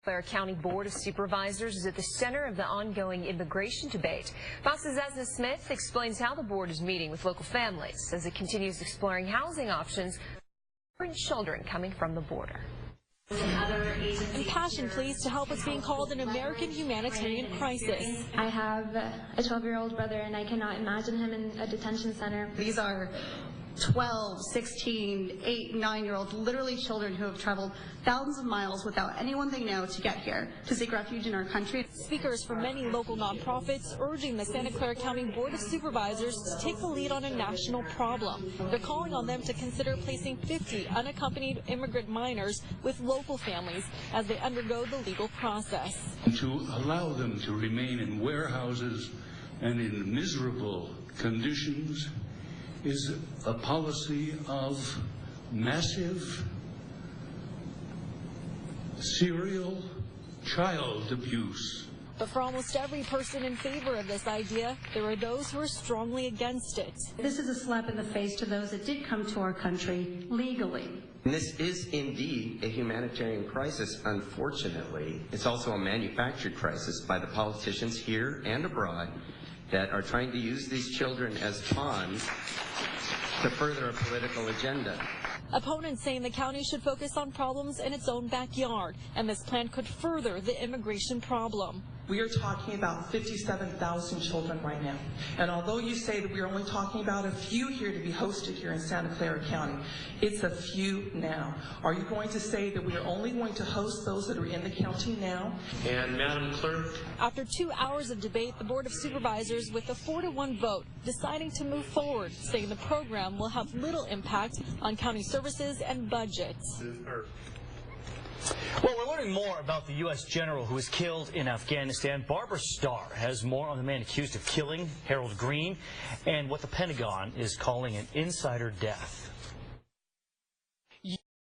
Clare County Board of Supervisors is at the center of the ongoing immigration debate. Fox's Asna Smith explains how the board is meeting with local families as it continues exploring housing options for children coming from the border. Impassioned pleas to help what's being called an American humanitarian crisis. I have a 12-year-old brother, and I cannot imagine him in a detention center. These are 12, 16, 8, 9-year-old, literally children who have traveled thousands of miles without anyone they know to get here to seek refuge in our country. Speakers from many local nonprofits urging the Santa Clara County Board of Supervisors to take the lead on a national problem. They're calling on them to consider placing 50 unaccompanied immigrant minors with local families as they undergo the legal process. To allow them to remain in warehouses and in miserable conditions is a policy of massive serial child abuse. But for almost every person in favor of this idea, there are those who are strongly against it. This is a slap in the face to those that did come to our country legally. And this is indeed a humanitarian crisis, unfortunately. It's also a manufactured crisis by the politicians here and abroad that are trying to use these children as pawns to further a political agenda. Opponents saying the county should focus on problems in its own backyard, and this plan could further the immigration problem. We are talking about 57,000 children right now. And although you say that we are only talking about a few here to be hosted here in Santa Clara County, it's a few now. Are you going to say that we are only going to host those that are in the county now? And Madam Clerk. After 2 hours of debate, the Board of Supervisors, with a 4-to-1 vote, deciding to move forward, saying the program will have little impact on county services and budgets. Well, we're learning more about the U.S. general who was killed in Afghanistan. Barbara Starr has more on the man accused of killing Harold Green and what the Pentagon is calling an insider death.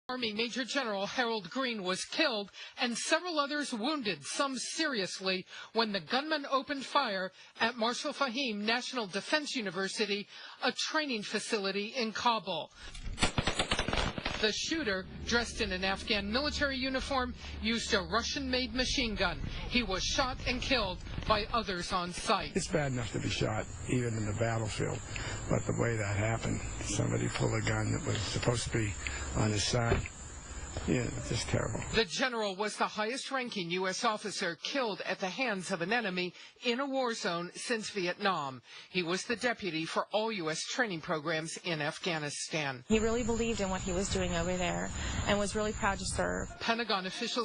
Army Major General Harold Green was killed and several others wounded, some seriously, when the gunman opened fire at Marshal Fahim National Defense University, a training facility in Kabul. The shooter, dressed in an Afghan military uniform, used a Russian-made machine gun. He was shot and killed by others on site. It's bad enough to be shot, even in the battlefield, but the way that happened, somebody pulled a gun that was supposed to be on his side. Yeah, just terrible. The general was the highest-ranking U.S. officer killed at the hands of an enemy in a war zone since Vietnam. He was the deputy for all U.S. training programs in Afghanistan. He really believed in what he was doing over there and was really proud to serve. Pentagon officials